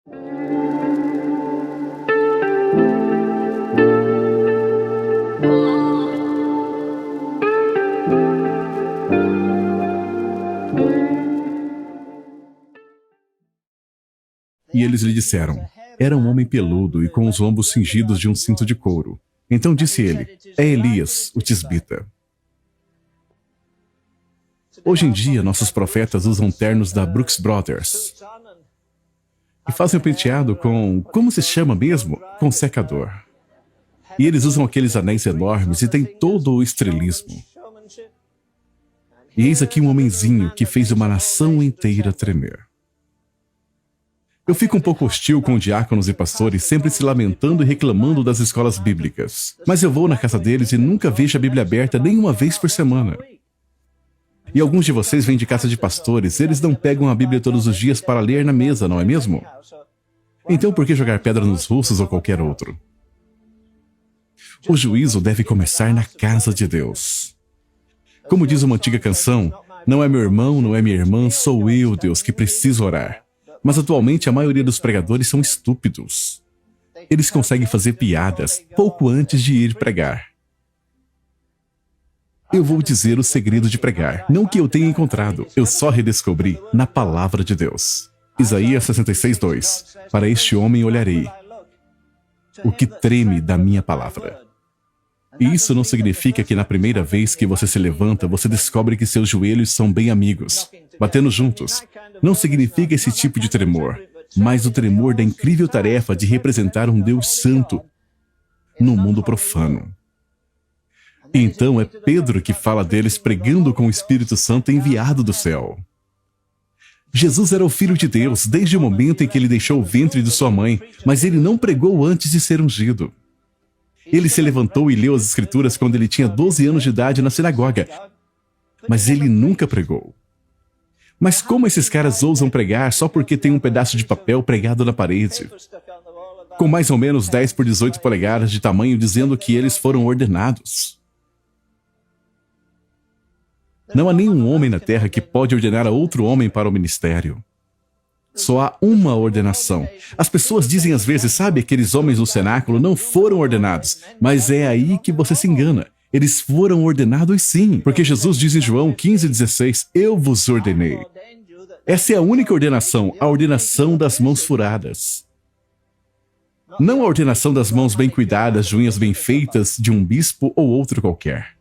E eles lhe disseram: era um homem peludo e com os lombos cingidos de um cinto de couro. Então disse ele: é Elias, o tisbita. Hoje em dia, nossos profetas usam ternos da Brooks Brothers e fazem o penteado com, como se chama mesmo? Com secador. E eles usam aqueles anéis enormes e tem todo o estrelismo. E eis aqui um homenzinho que fez uma nação inteira tremer. Eu fico um pouco hostil com diáconos e pastores sempre se lamentando e reclamando das escolas bíblicas. Mas eu vou na casa deles e nunca vejo a Bíblia aberta nem uma vez por semana. E alguns de vocês vêm de casa de pastores, eles não pegam a Bíblia todos os dias para ler na mesa, não é mesmo? Então por que jogar pedra nos russos ou qualquer outro? O juízo deve começar na casa de Deus. Como diz uma antiga canção, não é meu irmão, não é minha irmã, sou eu, Deus, que preciso orar. Mas atualmente a maioria dos pregadores são estúpidos. Eles conseguem fazer piadas pouco antes de ir pregar. Eu vou dizer o segredo de pregar, não que eu tenha encontrado, eu só redescobri na palavra de Deus. Isaías 66:2. Para este homem olharei, o que treme da minha palavra. E isso não significa que na primeira vez que você se levanta, você descobre que seus joelhos são bem amigos, batendo juntos. Não significa esse tipo de tremor, mas o tremor da incrível tarefa de representar um Deus santo no mundo profano. Então é Pedro que fala deles pregando com o Espírito Santo enviado do céu. Jesus era o Filho de Deus desde o momento em que ele deixou o ventre de sua mãe, mas ele não pregou antes de ser ungido. Ele se levantou e leu as Escrituras quando ele tinha 12 anos de idade na sinagoga, mas ele nunca pregou. Mas como esses caras ousam pregar só porque tem um pedaço de papel pregado na parede, com mais ou menos 10 por 18 polegadas de tamanho, dizendo que eles foram ordenados? Não há nenhum homem na terra que pode ordenar a outro homem para o ministério. Só há uma ordenação. As pessoas dizem às vezes, sabe, aqueles homens no cenáculo não foram ordenados, mas é aí que você se engana. Eles foram ordenados sim, porque Jesus diz em João 15:16, eu vos ordenei. Essa é a única ordenação, a ordenação das mãos furadas. Não a ordenação das mãos bem cuidadas, de unhas bem feitas, de um bispo ou outro qualquer.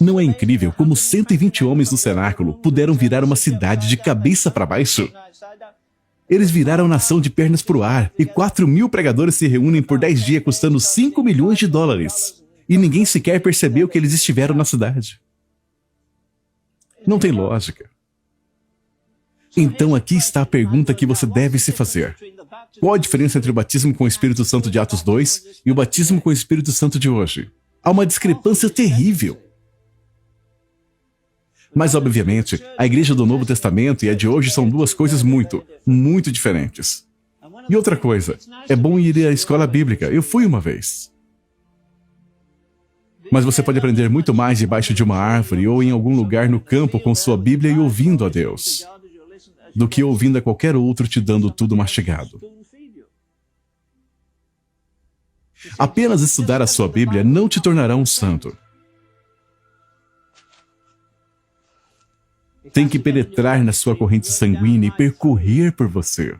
Não é incrível como 120 homens no cenáculo puderam virar uma cidade de cabeça para baixo? Eles viraram nação de pernas para o ar, e 4.000 pregadores se reúnem por 10 dias custando $5 milhões. E ninguém sequer percebeu que eles estiveram na cidade. Não tem lógica. Então aqui está a pergunta que você deve se fazer. Qual a diferença entre o batismo com o Espírito Santo de Atos 2 e o batismo com o Espírito Santo de hoje? Há uma discrepância terrível. Mas, obviamente, a igreja do Novo Testamento e a de hoje são duas coisas muito, muito diferentes. E outra coisa, é bom ir à escola bíblica. Eu fui uma vez. Mas você pode aprender muito mais debaixo de uma árvore ou em algum lugar no campo com sua Bíblia e ouvindo a Deus, do que ouvindo a qualquer outro te dando tudo mastigado. Apenas estudar a sua Bíblia não te tornará um santo. Tem que penetrar na sua corrente sanguínea e percorrer por você.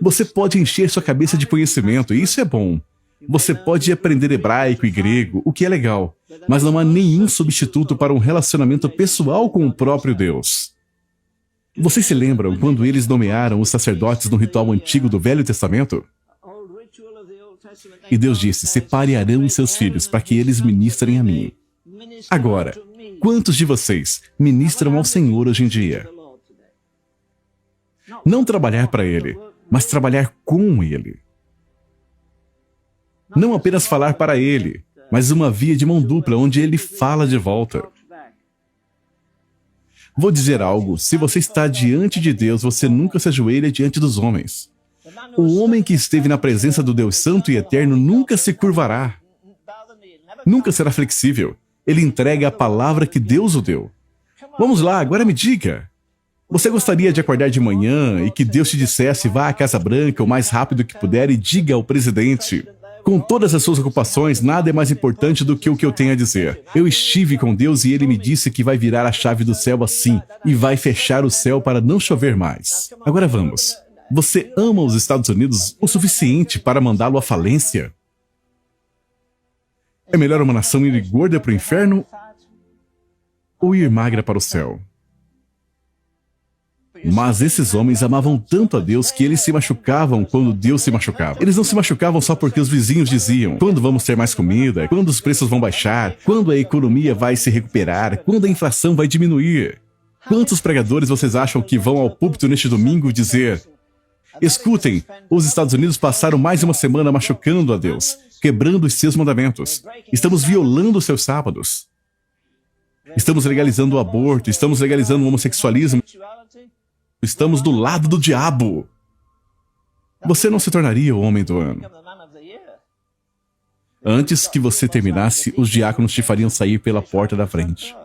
Você pode encher sua cabeça de conhecimento, e isso é bom. Você pode aprender hebraico e grego, o que é legal, mas não há nenhum substituto para um relacionamento pessoal com o próprio Deus. Vocês se lembram quando eles nomearam os sacerdotes no ritual antigo do Velho Testamento? E Deus disse, separe Arão e seus filhos para que eles ministrem a mim. Agora, quantos de vocês ministram ao Senhor hoje em dia? Não trabalhar para Ele, mas trabalhar com Ele. Não apenas falar para Ele, mas uma via de mão dupla, onde Ele fala de volta. Vou dizer algo, se você está diante de Deus, você nunca se ajoelha diante dos homens. O homem que esteve na presença do Deus Santo e Eterno nunca se curvará. Nunca será flexível. Ele entrega a palavra que Deus o deu. Vamos lá, agora me diga. Você gostaria de acordar de manhã e que Deus te dissesse vá à Casa Branca o mais rápido que puder e diga ao presidente: com todas as suas ocupações, nada é mais importante do que o que eu tenho a dizer. Eu estive com Deus e ele me disse que vai virar a chave do céu assim e vai fechar o céu para não chover mais. Agora vamos. Você ama os Estados Unidos o suficiente para mandá-lo à falência? É melhor uma nação ir gorda para o inferno ou ir magra para o céu? Mas esses homens amavam tanto a Deus que eles se machucavam quando Deus se machucava. Eles não se machucavam só porque os vizinhos diziam: quando vamos ter mais comida? Quando os preços vão baixar? Quando a economia vai se recuperar? Quando a inflação vai diminuir? Quantos pregadores vocês acham que vão ao púlpito neste domingo dizer: escutem, os Estados Unidos passaram mais uma semana machucando a Deus, quebrando os seus mandamentos. Estamos violando os seus sábados. Estamos legalizando o aborto, estamos legalizando o homossexualismo. Estamos do lado do diabo. Você não se tornaria o homem do ano. Antes que você terminasse, os diáconos te fariam sair pela porta da frente.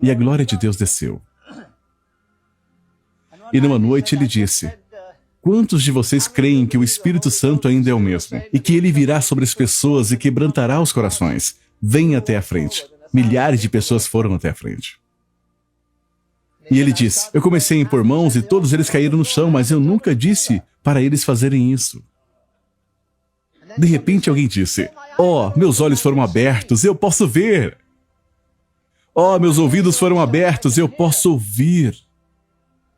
E a glória de Deus desceu. E numa noite ele disse: quantos de vocês creem que o Espírito Santo ainda é o mesmo? E que ele virá sobre as pessoas e quebrantará os corações? Venha até a frente. Milhares de pessoas foram até a frente. E ele disse: eu comecei a impor mãos e todos eles caíram no chão, mas eu nunca disse para eles fazerem isso. De repente alguém disse: oh, meus olhos foram abertos, eu posso ver. Oh, meus ouvidos foram abertos, eu posso ouvir.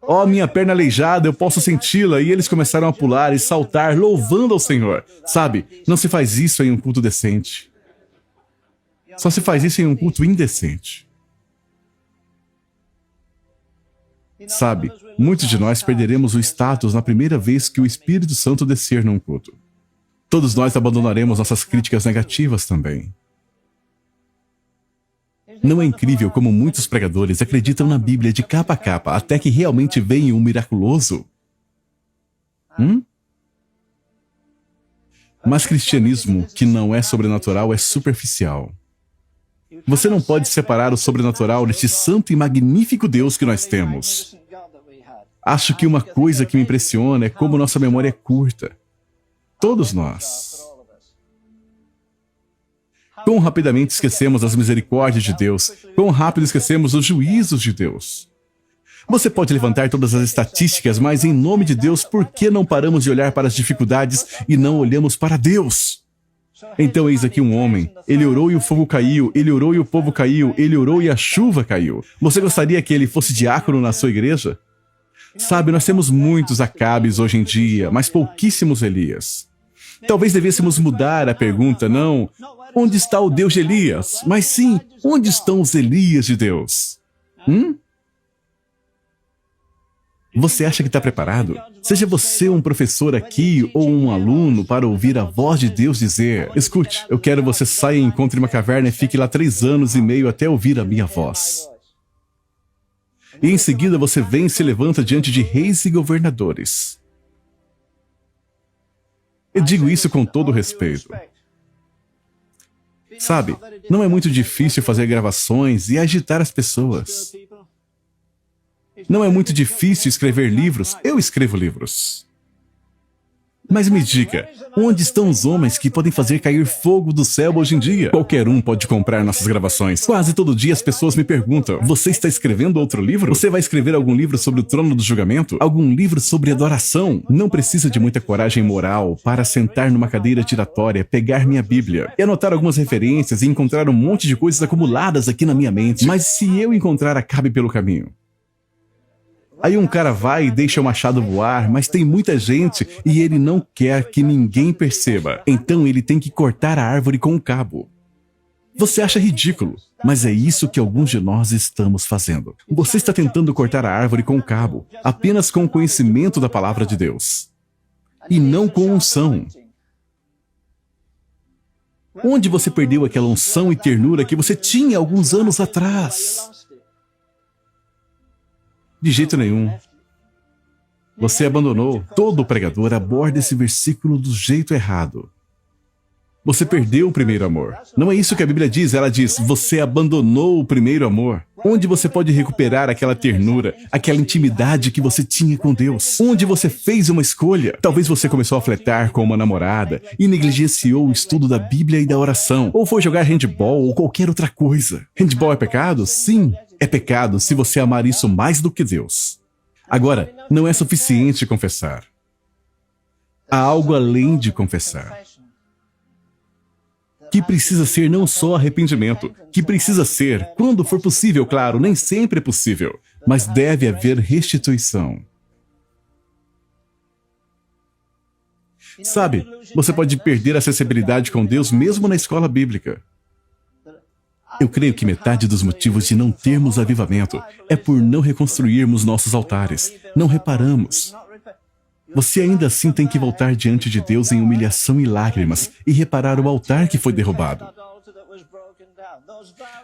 Oh, minha perna aleijada, eu posso senti-la. E eles começaram a pular e saltar, louvando ao Senhor. Sabe, não se faz isso em um culto decente. Só se faz isso em um culto indecente. Sabe, muitos de nós perderemos o status na primeira vez que o Espírito Santo descer num culto. Todos nós abandonaremos nossas críticas negativas também. Não é incrível como muitos pregadores acreditam na Bíblia de capa a capa até que realmente venha um miraculoso? Mas cristianismo que não é sobrenatural é superficial. Você não pode separar o sobrenatural deste santo e magnífico Deus que nós temos. Acho que uma coisa que me impressiona é como nossa memória é curta. Todos nós. Quão rapidamente esquecemos as misericórdias de Deus, quão rápido esquecemos os juízos de Deus. Você pode levantar todas as estatísticas, mas em nome de Deus, por que não paramos de olhar para as dificuldades e não olhamos para Deus? Então eis aqui um homem, ele orou e o fogo caiu, ele orou e o povo caiu, ele orou e a chuva caiu. Você gostaria que ele fosse diácono na sua igreja? Sabe, nós temos muitos Acabes hoje em dia, mas pouquíssimos Elias. Talvez devêssemos mudar a pergunta, não, onde está o Deus de Elias? Mas sim, onde estão os Elias de Deus? Você acha que está preparado? Seja você um professor aqui ou um aluno para ouvir a voz de Deus dizer: escute, eu quero você saia e encontre uma caverna e fique lá 3 anos e meio até ouvir a minha voz. E em seguida você vem e se levanta diante de reis e governadores. Eu digo isso com todo respeito. Sabe, não é muito difícil fazer gravações e agitar as pessoas. Não é muito difícil escrever livros. Eu escrevo livros. Mas me diga, onde estão os homens que podem fazer cair fogo do céu hoje em dia? Qualquer um pode comprar nossas gravações. Quase todo dia as pessoas me perguntam: você está escrevendo outro livro? Você vai escrever algum livro sobre o trono do julgamento? Algum livro sobre adoração? Não precisa de muita coragem moral para sentar numa cadeira giratória, pegar minha Bíblia e anotar algumas referências e encontrar um monte de coisas acumuladas aqui na minha mente. Mas se eu encontrar Acabe pelo caminho? Aí um cara vai e deixa o machado voar, mas tem muita gente e ele não quer que ninguém perceba. Então ele tem que cortar a árvore com um cabo. Você acha ridículo, mas é isso que alguns de nós estamos fazendo. Você está tentando cortar a árvore com um cabo, apenas com o conhecimento da palavra de Deus. E não com unção. Onde você perdeu aquela unção e ternura que você tinha alguns anos atrás? De jeito nenhum. Você abandonou. Todo pregador aborda esse versículo do jeito errado. Você perdeu o primeiro amor. Não é isso que a Bíblia diz, ela diz, você abandonou o primeiro amor. Onde você pode recuperar aquela ternura, aquela intimidade que você tinha com Deus? Onde você fez uma escolha? Talvez você começou a flertar com uma namorada e negligenciou o estudo da Bíblia e da oração, ou foi jogar handball ou qualquer outra coisa. Handball é pecado? Sim, é pecado se você amar isso mais do que Deus. Agora, não é suficiente confessar. Há algo além de confessar. Que precisa ser não só arrependimento, que precisa ser, quando for possível, claro, nem sempre é possível, mas deve haver restituição. Sabe, você pode perder a acessibilidade com Deus mesmo na escola bíblica. Eu creio que metade dos motivos de não termos avivamento é por não reconstruirmos nossos altares, não reparamos. Você ainda assim tem que voltar diante de Deus em humilhação e lágrimas e reparar o altar que foi derrubado.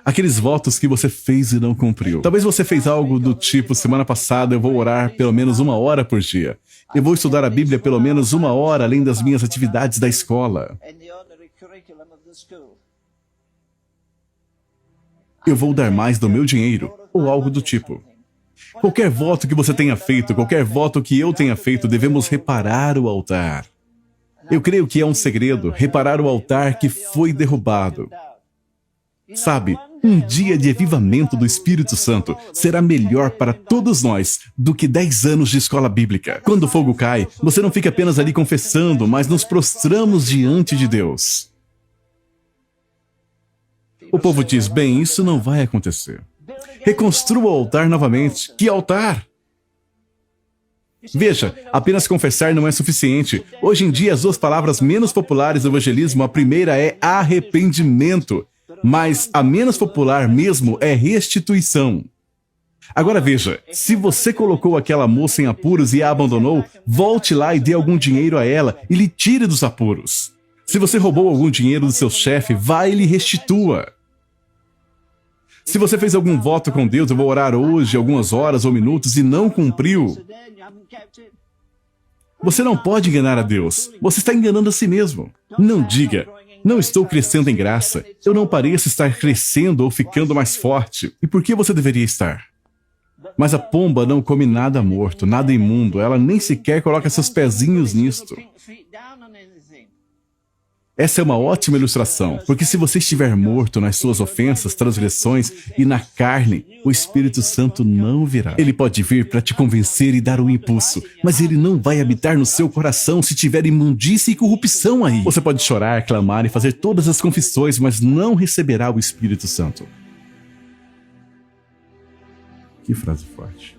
Aqueles votos que você fez e não cumpriu. Talvez você fez algo do tipo, semana passada eu vou orar pelo menos 1 hora por dia. Eu vou estudar a Bíblia pelo menos 1 hora além das minhas atividades da escola. Eu vou dar mais do meu dinheiro, ou algo do tipo. Qualquer voto que você tenha feito, qualquer voto que eu tenha feito, devemos reparar o altar. Eu creio que é um segredo, reparar o altar que foi derrubado. Sabe, um dia de avivamento do Espírito Santo será melhor para todos nós do que 10 anos de escola bíblica. Quando o fogo cai, você não fica apenas ali confessando, mas nos prostramos diante de Deus. O povo diz, bem, isso não vai acontecer. Reconstrua o altar novamente. Que altar? Veja, apenas confessar não é suficiente. Hoje em dia, as 2 palavras menos populares do evangelismo, a primeira é arrependimento, mas a menos popular mesmo é restituição. Agora veja, se você colocou aquela moça em apuros e a abandonou, volte lá e dê algum dinheiro a ela e lhe tire dos apuros. Se você roubou algum dinheiro do seu chefe, vá e lhe restitua. Se você fez algum voto com Deus, eu vou orar hoje, algumas horas ou minutos, e não cumpriu, você não pode enganar a Deus. Você está enganando a si mesmo. Não diga, não estou crescendo em graça. Eu não pareço estar crescendo ou ficando mais forte. E por que você deveria estar? Mas a pomba não come nada morto, nada imundo. Ela nem sequer coloca seus pezinhos nisto. Essa é uma ótima ilustração, porque se você estiver morto nas suas ofensas, transgressões e na carne, o Espírito Santo não virá. Ele pode vir para te convencer e dar um impulso, mas ele não vai habitar no seu coração se tiver imundícia e corrupção aí. Você pode chorar, clamar e fazer todas as confissões, mas não receberá o Espírito Santo. Que frase forte.